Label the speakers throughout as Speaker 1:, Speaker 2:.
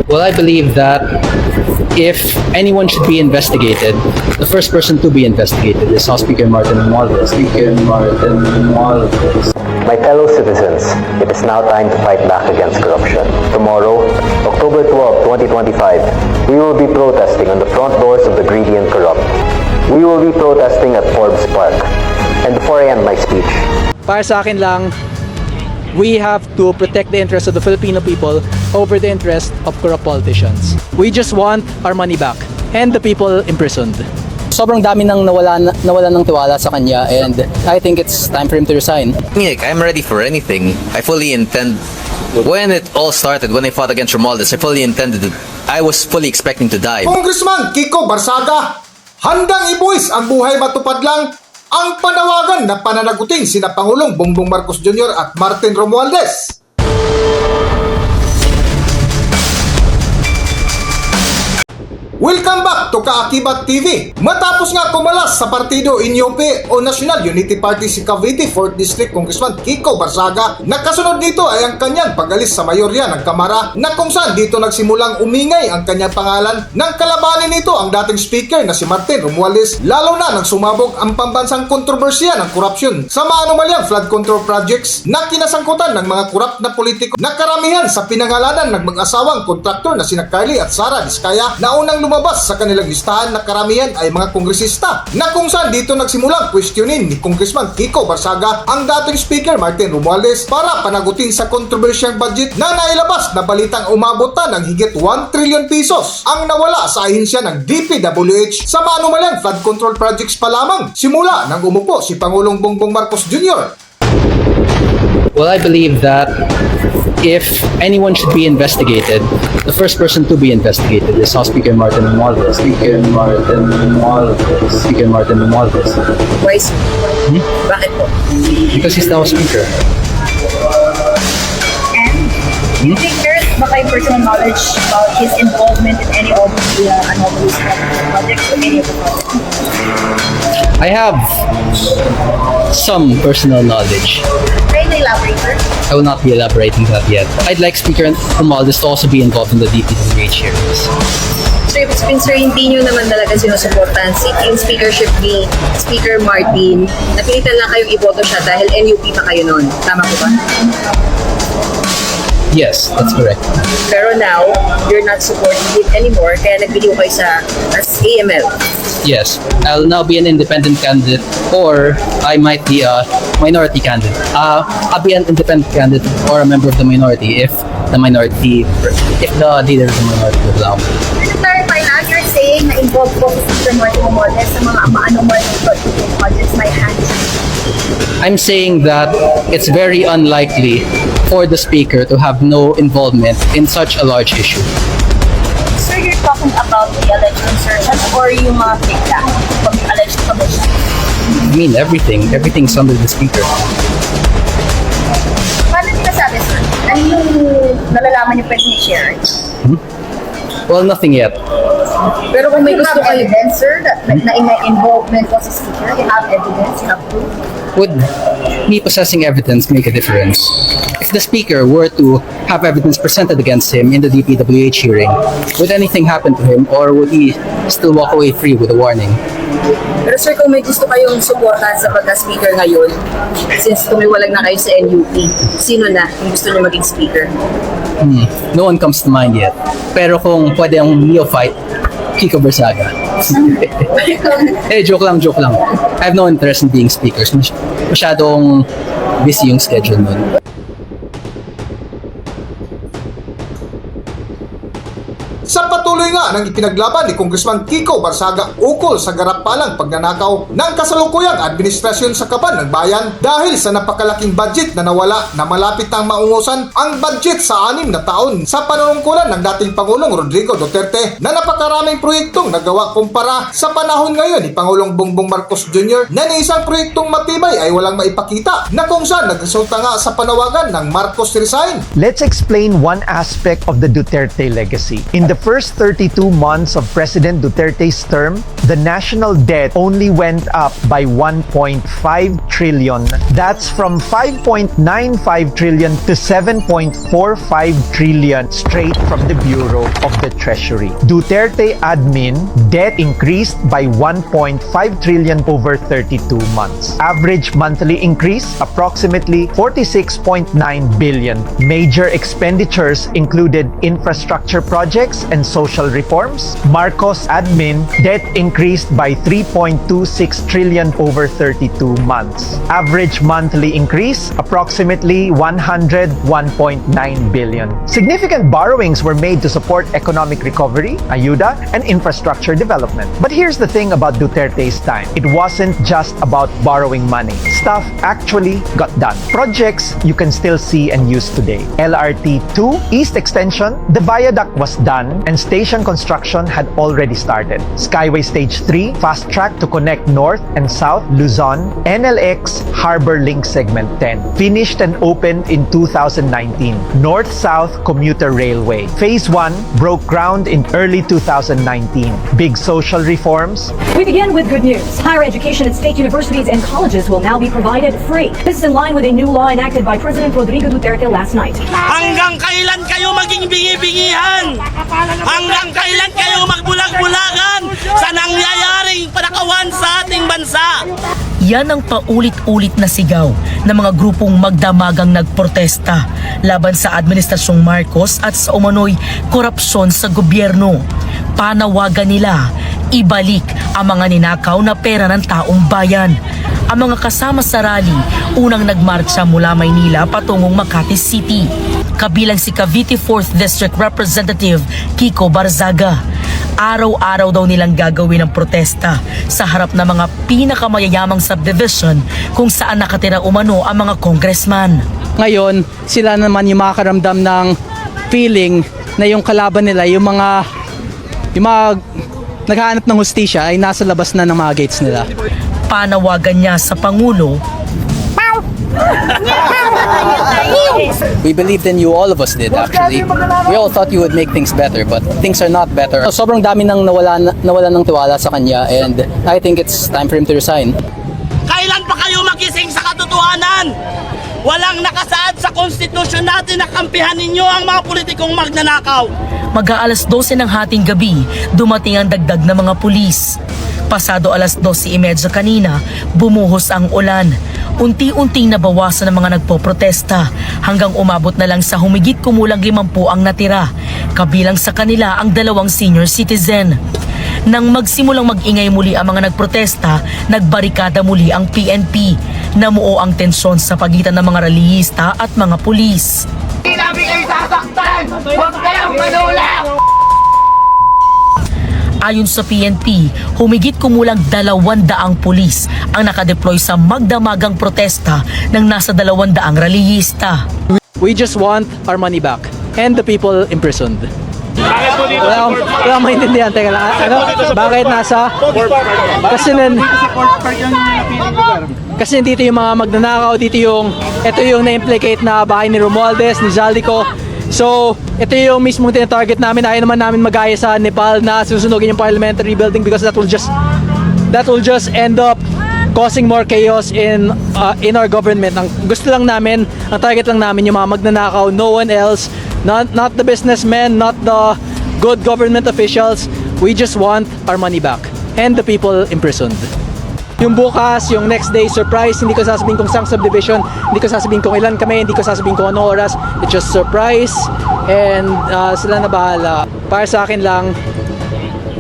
Speaker 1: Well, I believe that if anyone should be investigated, the first person to be investigated is House Speaker Martin Romualdez.
Speaker 2: My fellow citizens, it is now time to fight back against corruption. Tomorrow, October 12, 2025, we will be protesting on the front doors of the greedy and corrupt. We will be protesting at Forbes Park. And before I end my speech,
Speaker 3: Para sa akin lang, we have to protect the interests of the Filipino people over the interest of corrupt politicians. We just want our money back and the people imprisoned.
Speaker 1: Sobrang dami nang nawala ng tiwala sa kanya, and I think it's time for him to resign.
Speaker 4: I'm ready for anything. I fully intend. When it all started, when I fought against Romualdez, I fully intended it. I was fully expecting to die.
Speaker 5: Congressman Kiko Barsaga, handang ibuwis ang buhay matupad lang ang panawagan na pananagutin sina Pangulong Bongbong Marcos Jr. at Martin Romualdez. Welcome back to Kaakibat TV. Matapos nga kumalas sa partido Inyope o National Unity Party si Cavite 4th District Congressman Kiko Barsaga, nakasunod nito ay ang kanyang pag-alis sa mayorya ng Kamara, na kung saan dito nagsimulang umingay ang kanyang pangalan ng kalabanin nito ang dating speaker na si Martin Romualdez, lalo na nang sumabog ang pambansang kontrobersiya ng korupsyon sa maanumalyang flood control projects na kinasangkutan ng mga korap na politiko na karamihan sa pinangalanan ng mag-asawang kontraktor na sina Carly at Sara Vizcaya, na unang lumabas sa kanilang listahan na karamihan ay mga kongresista, na kung saan dito nagsimulang questionin ni Congressman Kiko Barsaga ang dating speaker Martin Romualdez para panagutin sa kontrobersyang budget na nailabas na balitang umabot na ng higit 1 trillion pesos ang nawala sa ahensya ng DPWH sa maanumalyang flood control projects pa lamang simula nang umupo si Pangulong Bongbong Marcos Jr.
Speaker 1: Well, I believe that if anyone should be investigated, the first person to be investigated is House Speaker Martin Romualdez.
Speaker 6: Why so? Bakit po?
Speaker 1: Because he's now Speaker.
Speaker 6: And do you think there's baka yung personal knowledge about his involvement in any of the anomalous projects or any of the projects?
Speaker 1: I have some personal knowledge.
Speaker 6: Can you elaborate, sir?
Speaker 1: I will not be elaborating that yet. I'd like Speaker Romualdez to also be involved in the DPWH hearings.
Speaker 6: So if it's been, sir, hindi nyo naman talaga sinusuportahan yung speakership ni Speaker Martin, napilitan lang kayong iboto siya dahil NUP pa kayo noon. Tama po ba?
Speaker 1: Yes, that's correct.
Speaker 6: Pero now, you're not supporting it anymore, kaya nagbili kayo sa as AML.
Speaker 1: Yes, I'll now be an independent candidate, or I might be a minority candidate. I'll be an independent candidate or a member of the minority if the leader of the minority would allow me.
Speaker 6: To clarify lang, you're saying na involved po si Speaker Martin Romualdez sa mga anomalous projects may hand.
Speaker 1: I'm saying that it's very unlikely for the Speaker to have no involvement in such a large issue.
Speaker 6: Sir, you're talking about the alleged insertion or yung mga kickback from the alleged commission?
Speaker 1: I mean, everything's under the Speaker.
Speaker 6: Paano nila sabi, sir? Ano yung nalalaman niyo pwede i-share?
Speaker 1: Well, nothing yet.
Speaker 6: Pero kung may gusto kayo evidence, sir, na involvement po sa speaker, you have evidence, you have proof.
Speaker 1: Would me possessing evidence make a difference? If the Speaker were to have evidence presented against him in the DPWH hearing, would anything happen to him, or would he still walk away free with a warning?
Speaker 6: Pero sir, kung may gusto kayong suportahan sa pagka-speaker ngayon, since tumiwalag na kayo sa NUP, sino na yung gusto niyo maging speaker?
Speaker 1: No one comes to mind yet. Pero kung pwede ang neophyte, Kiko Barsaga. Joke lang. I have no interest in being speakers. Masyadong busy yung schedule nun.
Speaker 5: Sa patuloy nga ng ipinaglaban ni Congressman Kiko Barsaga ukol sa garapalang pagnanakaw ng kasalukuyang administrasyon sa kaban ng bayan dahil sa napakalaking budget na nawala na malapit nang maungusan ang budget sa 6 na taon sa panunungkulan ng dating Pangulong Rodrigo Duterte, na napakaraming proyektong nagawa kumpara sa panahon ngayon ni Pangulong Bongbong Marcos Jr. na ni isang proyektong matibay ay walang maipakita, na kung saan nagresulta nga sa panawagan ng Marcos resign.
Speaker 7: Let's explain one aspect of the Duterte legacy. In the first 32 months of President Duterte's term, the national debt only went up by 1.5 trillion. That's from 5.95 trillion to 7.45 trillion straight from the Bureau of the Treasury. Duterte admin debt increased by 1.5 trillion over 32 months. Average monthly increase approximately 46.9 billion. Major expenditures included infrastructure projects and social reforms. Marcos admin debt increased by 3.26 trillion over 32 months. Average monthly increase approximately 101.9 billion. Significant borrowings were made to support economic recovery, ayuda, and infrastructure development. But here's the thing about Duterte's time. It wasn't just about borrowing money. Stuff actually got done. Projects you can still see and use today. LRT 2 East Extension, the viaduct was done and station construction had already started. Skyway Stage 3, fast track to connect North and South Luzon. NLX Harbor Link Segment 10, finished and opened in 2019. North-South Commuter Railway. Phase 1 broke ground in early 2019. Big social reforms.
Speaker 8: We begin with good news. Higher education at state universities and colleges will now be provided free. This is in line with a new law enacted by President Rodrigo Duterte last night.
Speaker 9: Hanggang kailan kayo maging bingi-bingihan? Hanggang kailan kayo magbulag-bulagan sa nangyayaring panakawan sa ating bansa?
Speaker 10: Yan ang paulit-ulit na sigaw ng mga grupong magdamagang nagprotesta laban sa Administrasyong Marcos at sa umano'y korupsyon sa gobyerno. Panawagan nila, ibalik ang mga ninakaw na pera ng taong bayan. Ang mga kasama sa rally, unang nagmarcha mula Maynila patungong Makati City. Kabilang si Cavite 4th District Representative Kiko Barzaga. Araw-araw daw nilang gagawin ang protesta sa harap ng mga pinakamayayamang subdivision kung saan nakatira umano ang mga congressman.
Speaker 3: Ngayon, sila naman yung makakaramdam ng feeling na yung kalaban nila, yung mga naghahanap ng hustisya ay nasa labas na ng mga gates nila.
Speaker 10: Panawagan niya sa Pangulo,
Speaker 1: We believed in you, all of us did actually. We all thought you would make things better, but things are not better. Sobrang dami nang nawala ng tiwala sa kanya, and I think it's time for him to resign.
Speaker 9: Kailan pa kayo magising sa katotohanan? Walang nakasaad sa konstitusyon natin na kampihan ninyo ang mga politikong magnanakaw.
Speaker 10: mag-aalas 12 ng hating gabi, dumating ang dagdag na mga pulis. Pasado alas 12:30 kanina, bumuhos ang ulan. Unti-unting nabawasan ang mga nagpoprotesta hanggang umabot na lang sa humigit kumulang 50 ang natira, kabilang sa kanila ang 2 senior citizen. Nang magsimulang mag-ingay muli ang mga nagprotesta, nagbarikada muli ang PNP. Namuo ang tensyon sa pagitan ng mga rallyista at mga pulis.
Speaker 9: Hindi namin kayo sasaktan! Huwag kayong manulang!
Speaker 10: Ayon sa PNP, humigit kumulang 200 pulis ang nakadeploy sa magdamagang protesta ng nasa 200 rallyista.
Speaker 3: We just want our money back and the people imprisoned. Wala maintindihan. Teka lang. Ano? Bakit nasa? Kasi dito yung mga magnanakaw, ito yung na-implicate na bahay ni Romualdez, ni Zaldico. So, ito yung mismong tinatarget namin. Ayaw naman namin magaya sa Nepal na susunugin yung parliamentary building because that will just end up causing more chaos in our government. Ang gusto lang namin, ang target lang namin yung mga magnanakaw, no one else, not the businessmen, not the good government officials. We just want our money back and the people imprisoned. Yung bukas, yung next day surprise, hindi ko sasabihin kung saan subdivision, hindi ko sasabihin kung ilan kami, hindi ko sasabihin kung ano oras. It's just surprise and sila na bahala. Para sa akin lang,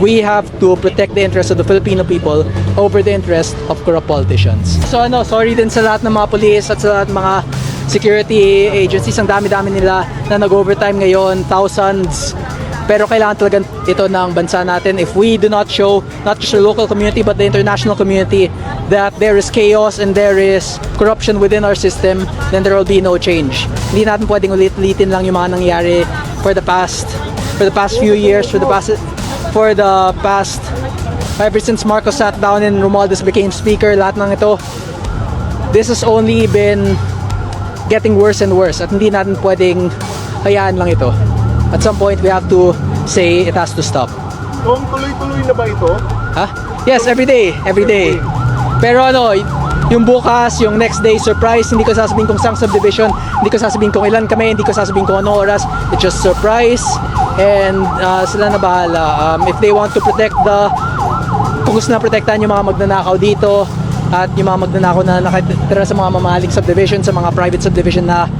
Speaker 3: we have to protect the interests of the Filipino people over the interest of corrupt politicians. So sorry din sa lahat ng mga police at sa lahat ng mga security agencies. Ang dami-dami nila na nag-overtime ngayon, thousands. Pero kailangan talaga ito ng bansa natin. If we do not show, not just the local community but the international community, that there is chaos and there is corruption within our system, then there will be no change. Hindi natin pwedeng ulit-ulitin lang yung mga nangyari for the past few years, ever since Marcos sat down and Romualdez became speaker, lahat ng ito, this has only been getting worse and worse at hindi natin pwedeng hayaan lang ito. at some point we have to say it has to stop.
Speaker 11: Kung tuloy-tuloy na ba ito?
Speaker 3: Ha? Yes, every day. Pero ano, yung bukas, yung next day surprise, hindi ko sasabihin kung sang subdivision, hindi ko sasabihin kung ilan kami, hindi ko sasabihin kung anong oras. It's just surprise, and sila na bahala. If they want to protect kung gusto na protektahan yung mga magnanakaw dito, at yung mga magnanakaw na nakatira sa mga mamahaling subdivision, sa mga private subdivision na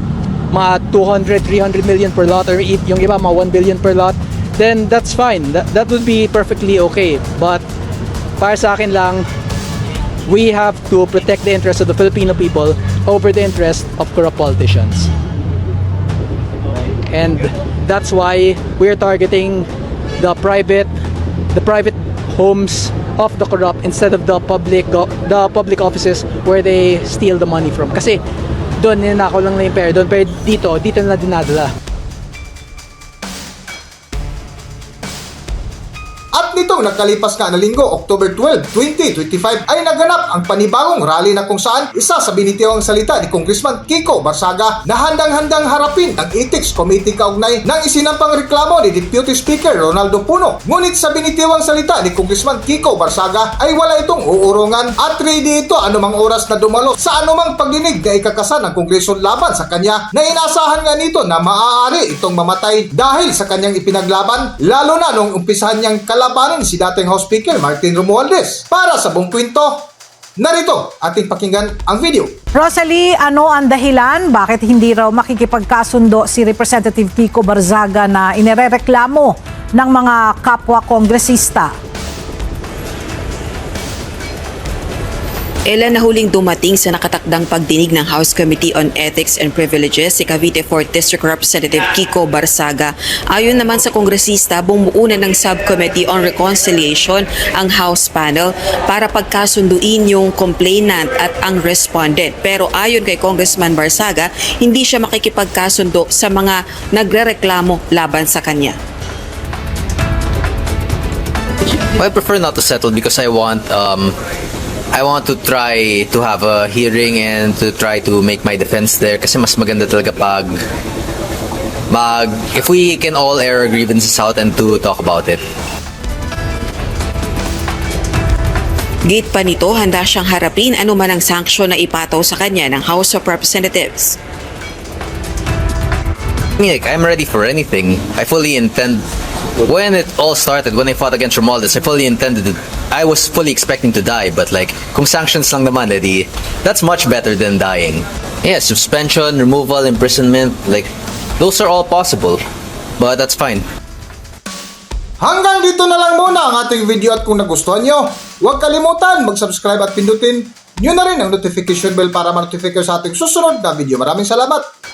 Speaker 3: mga 200, 300 million per lot, or yung iba mga 1 billion per lot, then that's fine. That would be perfectly okay. But para sa akin lang, we have to protect the interests of the Filipino people over the interest of corrupt politicians. And that's why we're targeting the private homes of the corrupt instead of the public offices where they steal the money from. Kasi doon ninakaw lang na yung pera doon, pero dito na dinadala.
Speaker 5: At nitong nagkalipas nga na linggo, October 12, 2025, ay naganap ang panibagong rally na kung saan isa sa binitiwang salita ni Congressman Kiko Barsaga na handang-handang harapin ang Ethics Committee kaugnay ng isinampang reklamo ni Deputy Speaker Ronaldo Puno. Ngunit sa binitiwang salita ni Congressman Kiko Barsaga ay wala itong uurungan at ready ito anumang oras na dumalo sa anumang pagdinig na ikakasan ng Kongreso laban sa kanya, na inasahan nga nito na maaari itong mamatay dahil sa kanyang ipinaglaban, lalo na nung umpisahan niyang kalabanin si dating House Speaker Martin Romualdez. Para sa buong kwento, narito ating pakinggan ang video.
Speaker 12: Rosalie, ano ang dahilan bakit hindi raw makikipagkasundo si Representative Kiko Barzaga na inirereklamo ng mga kapwa kongresista?
Speaker 13: Ilan na huling dumating sa nakatakdang pagdinig ng House Committee on Ethics and Privileges si Cavite 4th District Representative Kiko Barzaga. Ayon naman sa kongresista, bumuo na ng Subcommittee on Reconciliation ang House panel para pagkasunduin yung complainant at ang respondent. Pero ayon kay Congressman Barzaga, hindi siya makikipagkasundo sa mga nagrereklamo laban sa kanya.
Speaker 4: I prefer not to settle because I want to try to have a hearing and to try to make my defense there kasi mas maganda talaga if we can all air our grievances out and to talk about it.
Speaker 13: Gate pa nito, handa siyang harapin anuman ang sanksyon na ipataw sa kanya ng House of Representatives.
Speaker 4: I'm ready for anything. I fully intend. When it all started, when I fought against Romualdez, I was fully expecting to die, but kung sanctions lang naman, that's much better than dying. Yeah, suspension, removal, imprisonment, those are all possible, but that's fine.
Speaker 5: Hanggang dito na lang muna ang ating video, at kung nagustuhan nyo, huwag kalimutan mag-subscribe at pindutin nyo na rin ang notification bell para ma-notify kayo sa ating susunod na video. Maraming salamat!